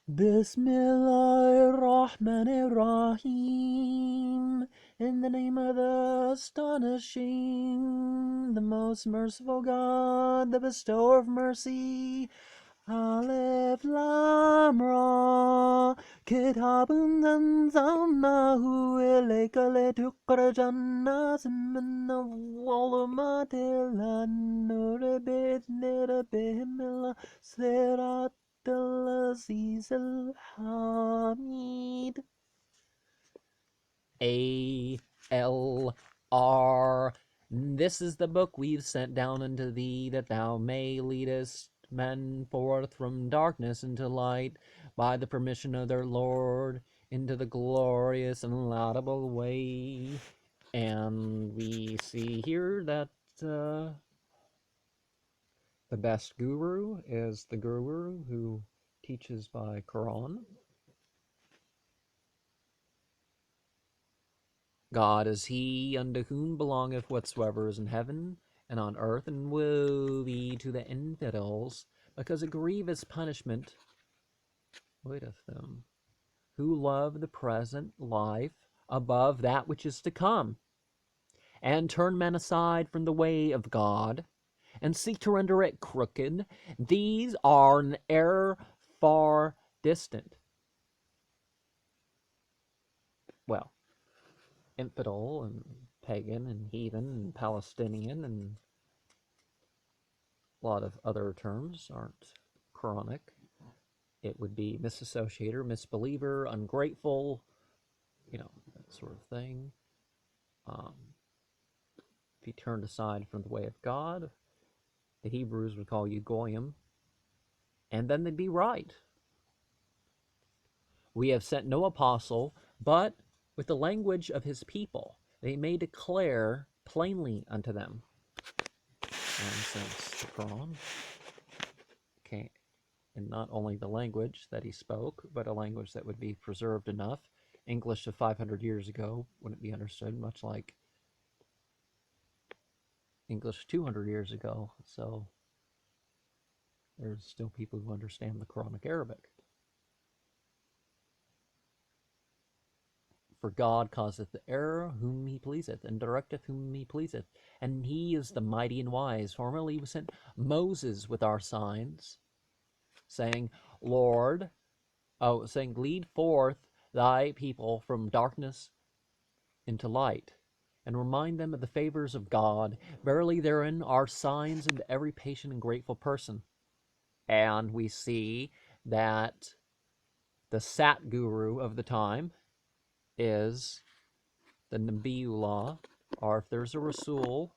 Bismillahirrahmanirrahim. In the name of the astonishing, the most merciful God, the bestower of mercy. Alif Lam Ra. Kitabun anzalnahu ilayka litukhrijan nas min al-zulumati ilan-nur bi'idhni rabbihim ila sirat al-aziz al-hamid. A-L-R. This is the book we've sent down unto thee, that thou may leadest men forth from darkness into light, by the permission of their Lord, into the glorious and laudable way. And we see here that the best guru is the guru who teaches by Koran. God is he unto whom belongeth whatsoever is in heaven and on earth, and woe be to the infidels, because a grievous punishment waiteth them, who love the present life above that which is to come, and turn men aside from the way of God, and seek to render it crooked. These are an error far distant. Well, infidel and pagan and heathen and Palestinian and a lot of other terms aren't Quranic. It would be misassociator, misbeliever, ungrateful, that sort of thing. If you turned aside from the way of God, the Hebrews would call you goyim, and then they'd be right. We have sent no apostle, but with the language of his people, they may declare plainly unto them. And since the Quran came in not only the language that he spoke, but a language that would be preserved enough, English of 500 years ago wouldn't be understood, much like English 200 years ago. So there's still people who understand the Quranic Arabic. For God causeth the error whom he pleaseth, and directeth whom he pleaseth. And he is the mighty and wise. Formerly we sent Moses with our signs, saying, lead forth thy people from darkness into light, and remind them of the favors of God. Verily therein are signs unto every patient and grateful person. And we see that the Sat Guru of the time is the Nabiullah, or if there's a Rasulullah,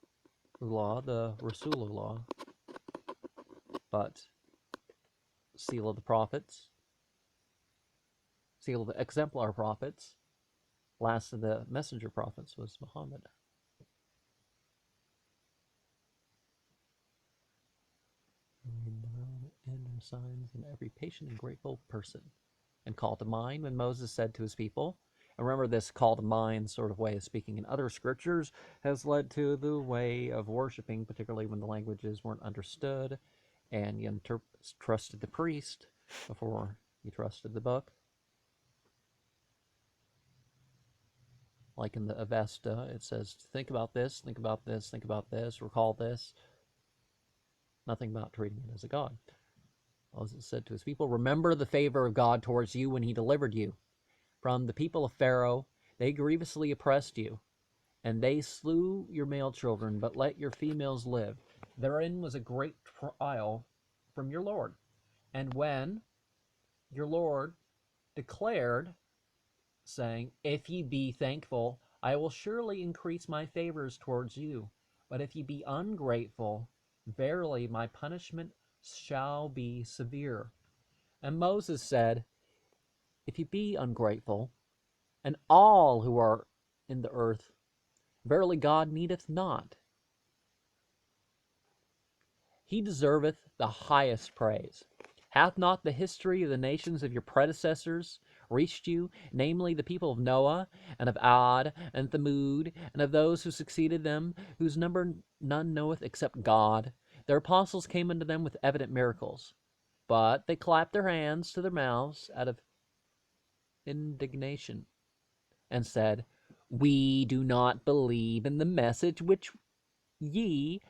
the Rasulullah, but seal of the prophets, seal of the exemplar prophets, last of the messenger prophets was Muhammad. And signs in every patient and grateful person, and call to mind when Moses said to his people. And remember, this call to mind sort of way of speaking in other scriptures has led to the way of worshiping, particularly when the languages weren't understood, and you trusted the priest before you trusted the book. Like in the Avesta, it says, think about this, think about this, think about this, recall this. Nothing about treating it as a god. Moses said to his people, remember the favor of God towards you when he delivered you from the people of Pharaoh. They grievously oppressed you, and they slew your male children, but let your females live. Therein was a great trial from your Lord. And when your Lord declared, saying, if ye be thankful, I will surely increase my favors towards you. But if ye be ungrateful, verily my punishment shall be severe. And Moses said, if ye be ungrateful, and all who are in the earth, verily God needeth not. He deserveth the highest praise. Hath not the history of the nations of your predecessors reached you, namely the people of Noah, and of Ad, and Thamud, and of those who succeeded them, whose number none knoweth except God? Their apostles came unto them with evident miracles, But they clapped their hands to their mouths out of indignation and said, "We do not believe in the message which ye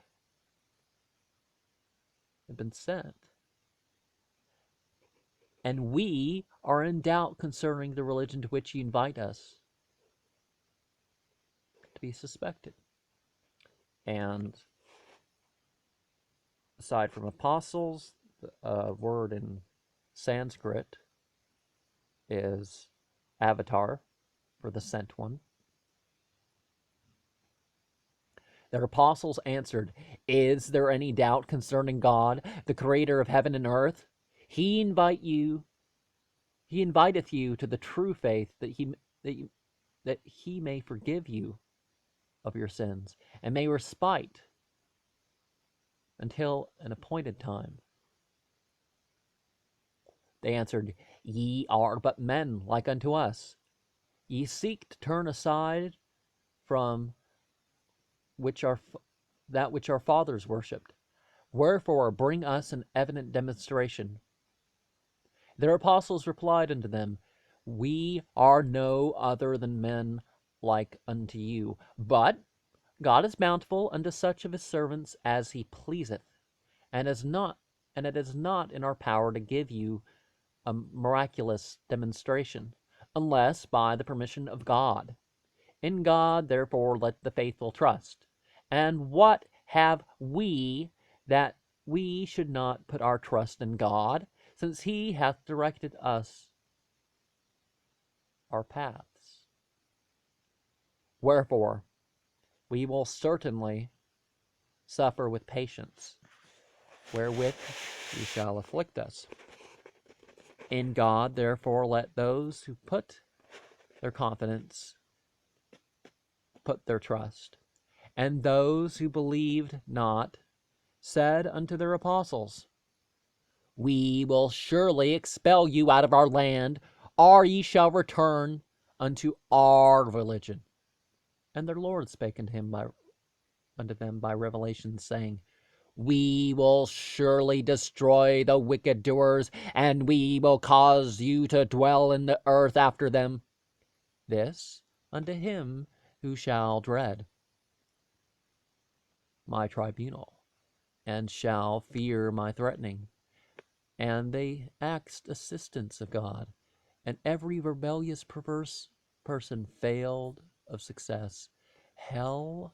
have been sent. And we are in doubt concerning the religion to which ye invite us to be suspected." And aside from apostles, the word in Sanskrit is avatar, for the sent one. Their apostles answered, "Is there any doubt concerning God, the creator of heaven and earth? He inviteth you to the true faith, that he may forgive you of your sins, and may respite until an appointed time." They answered, "Ye are but men like unto us. Ye seek to turn aside from that which our fathers worshipped. Wherefore bring us an evident demonstration." Their apostles replied unto them, "We are no other than men like unto you. But God is bountiful unto such of his servants as he pleaseth, and it is not in our power to give you a miraculous demonstration, unless by the permission of God. In God, therefore, let the faithful trust. And what have we, that we should not put our trust in God, since he hath directed us our paths? Wherefore, we will certainly suffer with patience, wherewith he shall afflict us. In God, therefore, let those who put their confidence put their trust. And those who believed not said unto their apostles, "We will surely expel you out of our land, or ye shall return unto our religion." And their Lord spake unto them by revelation, saying, "We will surely destroy the wicked doers, and we will cause you to dwell in the earth after them. This unto him who shall dread my tribunal, and shall fear my threatening." And they asked assistance of God, and every rebellious, perverse person failed of success. Hell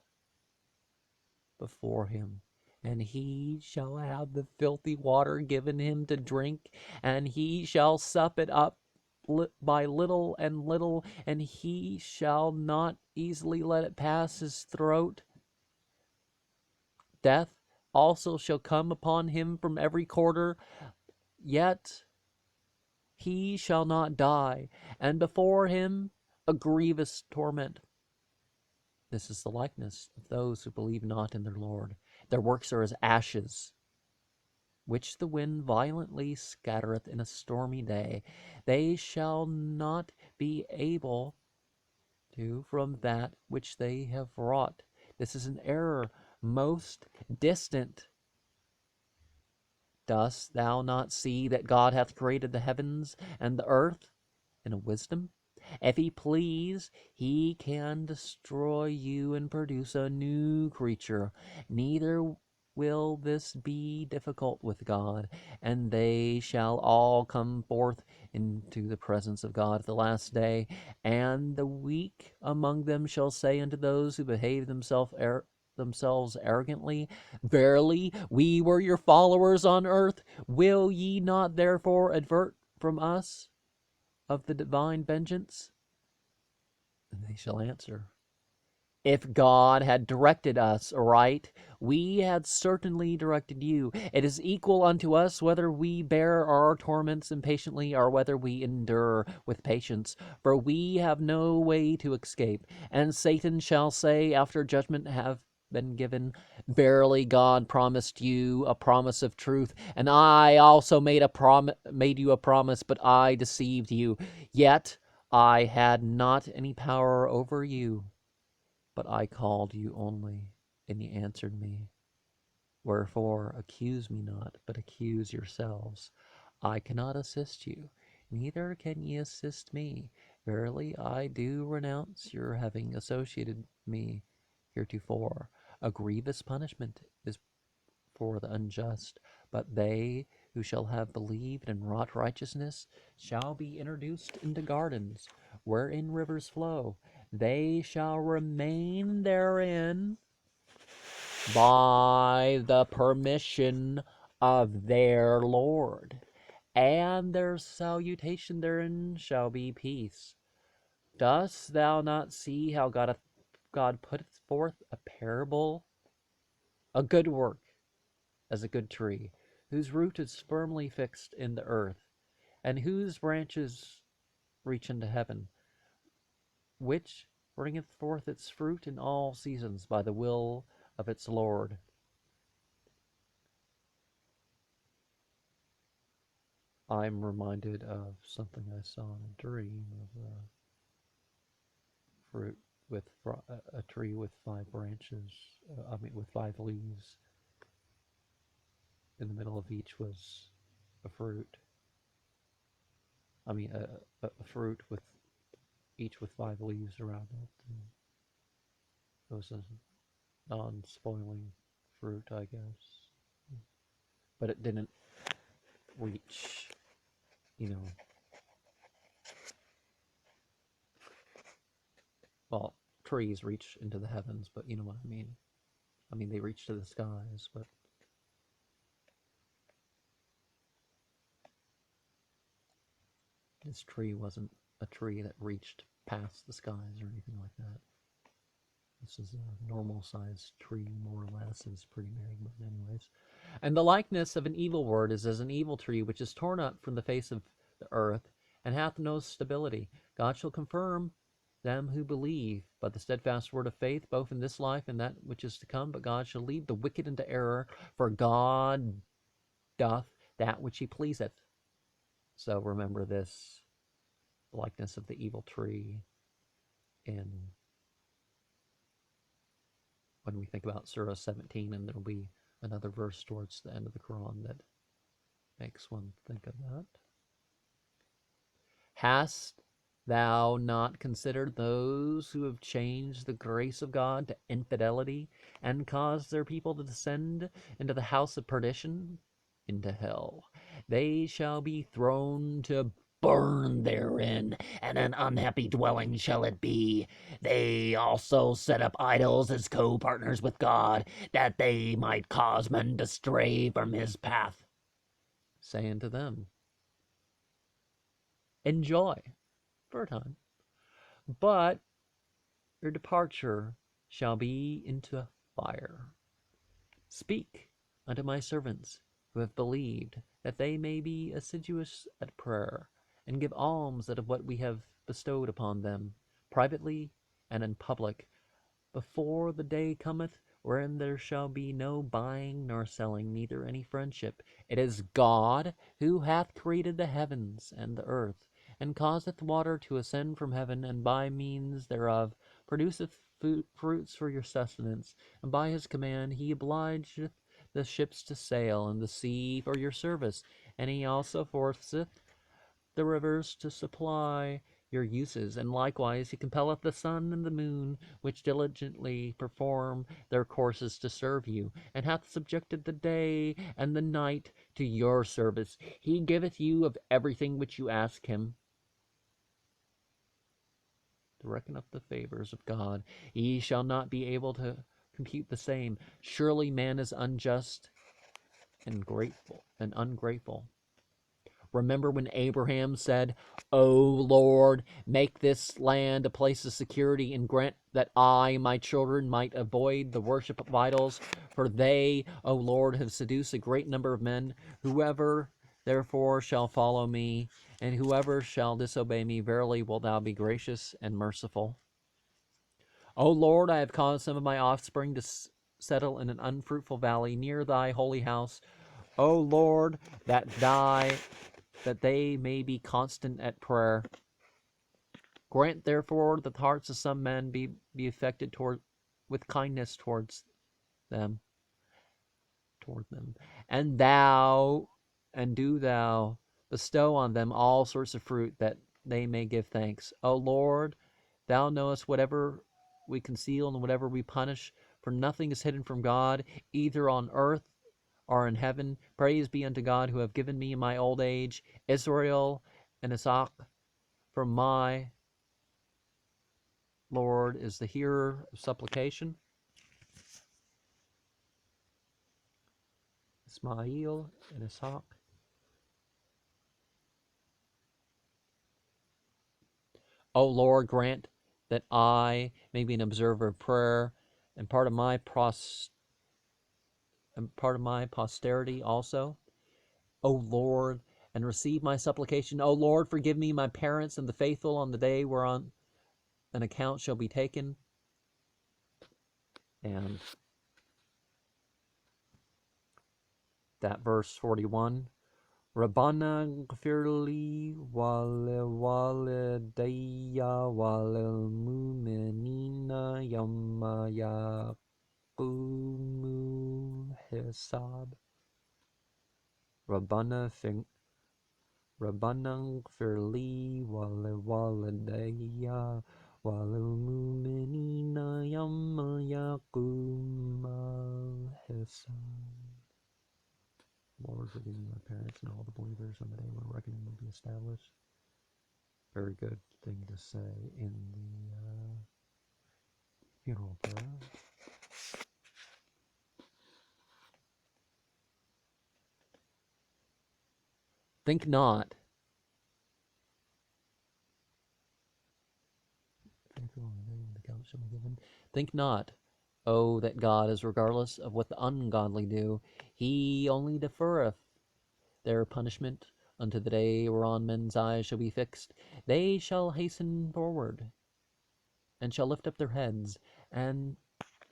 before him, and he shall have the filthy water given him to drink, and he shall sup it up by little and little, and he shall not easily let it pass his throat. Death also shall come upon him from every quarter, yet he shall not die, and before him a grievous torment. This is the likeness of those who believe not in their Lord. Their works are as ashes, which the wind violently scattereth in a stormy day. They shall not be able to from that which they have wrought. This is an error most distant. Dost thou not see that God hath created the heavens and the earth in a wisdom? If he please, he can destroy you and produce a new creature. Neither will this be difficult with God. And they shall all come forth into the presence of God at the last day. And the weak among them shall say unto those who behave themselves arrogantly, "Verily, we were your followers on earth. Will ye not therefore avert from us of the divine vengeance?" And they shall answer, "If God had directed us aright, we had certainly directed you. It is equal unto us whether we bear our torments impatiently, or whether we endure with patience. For we have no way to escape. And Satan shall say, after judgment have been given, "Verily God promised you a promise of truth, and I also made you a promise, but I deceived you. Yet I had not any power over you, but I called you only, and ye answered me. Wherefore accuse me not, but accuse yourselves." I cannot assist you, neither can ye assist me. Verily, I do renounce your having associated me heretofore. A grievous punishment is for the unjust, but they who shall have believed and wrought righteousness shall be introduced into gardens wherein rivers flow. They shall remain therein by the permission of their Lord, and their salutation therein shall be peace. Dost thou not see how God putteth forth a parable, a good work, as a good tree, whose root is firmly fixed in the earth, and whose branches reach into heaven, which bringeth forth its fruit in all seasons by the will of its Lord. I'm reminded of something I saw in a dream of a fruit with a tree with 5 branches. With 5 leaves. In the middle of each was a fruit. A fruit with each with 5 leaves around it. And it was a non-spoiling fruit, I guess. But it didn't reach, you know, well, trees reach into the heavens, but you know what I mean. I mean, they reach to the skies, but this tree wasn't a tree that reached past the skies or anything like that. This is a normal-sized tree, more or less. It's pretty big, but anyways. And the likeness of an evil word is as an evil tree, which is torn up from the face of the earth, and hath no stability. God shall confirm them who believe by the steadfast word of faith, both in this life and that which is to come. But God shall lead the wicked into error, for God doth that which he pleaseth. So remember this likeness of the evil tree in when we think about Surah 17, and there'll be another verse towards the end of the Quran that makes one think of that. Hast thou not considered those who have changed the grace of God to infidelity and caused their people to descend into the house of perdition, into hell? They shall be thrown to burn therein, and an unhappy dwelling shall it be. They also set up idols as co-partners with God, that they might cause men to stray from his path. Say unto them, enjoy for a time, but your departure shall be into fire. Speak unto my servants who have believed, that they may be assiduous at prayer, and give alms out of what we have bestowed upon them, privately and in public, before the day cometh wherein there shall be no buying nor selling, neither any friendship. It is God who hath created the heavens and the earth, and causeth water to ascend from heaven, and by means thereof produceth fruits for your sustenance, and by his command he obligeth the ships to sail, and the sea for your service, and he also forceth the rivers to supply your uses, and likewise he compelleth the sun and the moon, which diligently perform their courses to serve you, and hath subjected the day and the night to your service. He giveth you of everything which you ask him. To reckon up the favors of God, ye shall not be able to compute the same. Surely man is unjust and ungrateful. Remember when Abraham said, O Lord, make this land a place of security, and grant that I, my children, might avoid the worship of idols, for they, O Lord, have seduced a great number of men. Whoever therefore shall follow me, and whoever shall disobey me, verily wilt thou be gracious and merciful. O Lord, I have caused some of my offspring to settle in an unfruitful valley near thy holy house. O Lord, that they may be constant at prayer. Grant therefore that the hearts of some men be affected with kindness toward them, and do thou Bestow on them all sorts of fruit, that they may give thanks. O Lord, thou knowest whatever we conceal and whatever we punish, for nothing is hidden from God, either on earth or in heaven. Praise be unto God, who have given me in my old age Israel and Isaac, for my Lord is the hearer of supplication. Ismael and Isaac. O Lord, grant that I may be an observer of prayer, and part of my posterity also. O Lord, and receive my supplication. O Lord, forgive me, my parents, and the faithful on the day whereon an account shall be taken. And that verse 41. Rabbana gfirli walidayya walil mu'minina yawma yaqumul hisab. Rabbana gfirli walidayya walil mu'minina yawma yaqumul hisab. Lord, forgive me, my parents, and all the believers on the day when reckoning will be established. Very good thing to say in the funeral prayer. Think not. Think not, oh, that God is regardless of what the ungodly do. He only deferreth their punishment unto the day whereon men's eyes shall be fixed. They shall hasten forward, and shall lift up their heads, and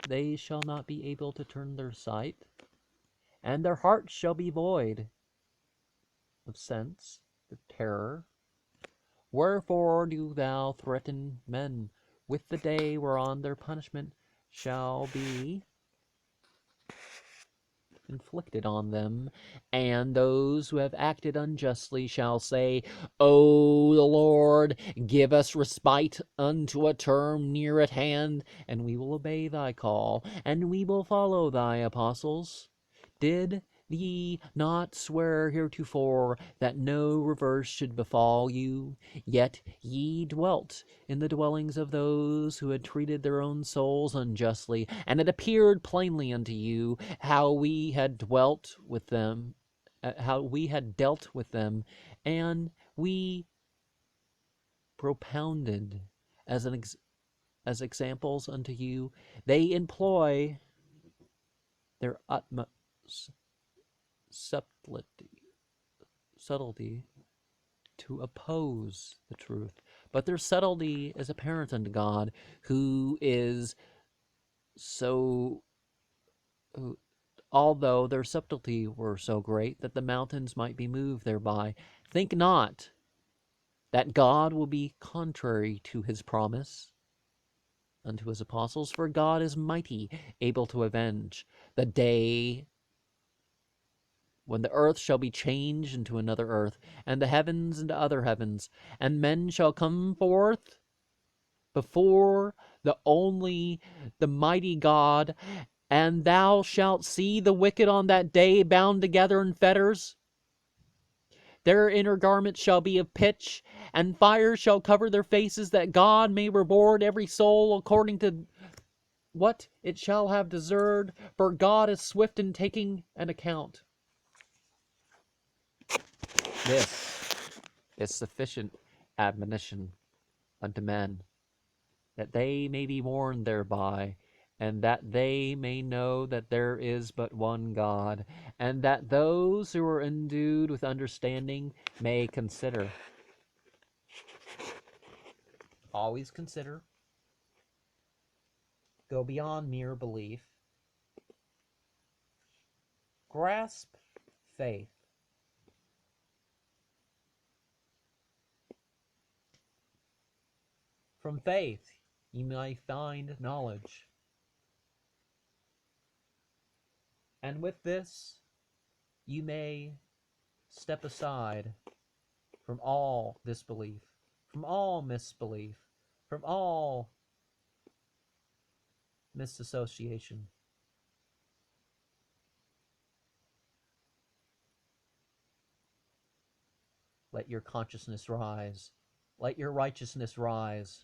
they shall not be able to turn their sight, and their hearts shall be void of sense, of terror. Wherefore do thou threaten men with the day whereon their punishment shall be inflicted on them, and those who have acted unjustly shall say, O the Lord, give us respite unto a term near at hand, and we will obey thy call, and we will follow thy apostles. Did ye not swear heretofore that no reverse should befall you? Yet ye dwelt in the dwellings of those who had treated their own souls unjustly, and it appeared plainly unto you how we had dwelt with them, how we had dealt with them, and we propounded as as examples unto you. They employ their utmost subtlety to oppose the truth. But their subtlety is apparent unto God, who is so, although their subtlety were so great that the mountains might be moved thereby. Think not that God will be contrary to his promise unto his apostles, for God is mighty, able to avenge the day when the earth shall be changed into another earth, and the heavens into other heavens, and men shall come forth before the mighty God, and thou shalt see the wicked on that day bound together in fetters. Their inner garments shall be of pitch, and fire shall cover their faces, that God may reward every soul according to what it shall have deserved, for God is swift in taking an account. This is sufficient admonition unto men, that they may be warned thereby, and that they may know that there is but one God, and that those who are endued with understanding may consider. Always consider. Go beyond mere belief. Grasp faith. From faith you may find knowledge. And with this you may step aside from all disbelief, from all misbelief, from all misassociation. Let your consciousness rise. Let your righteousness rise.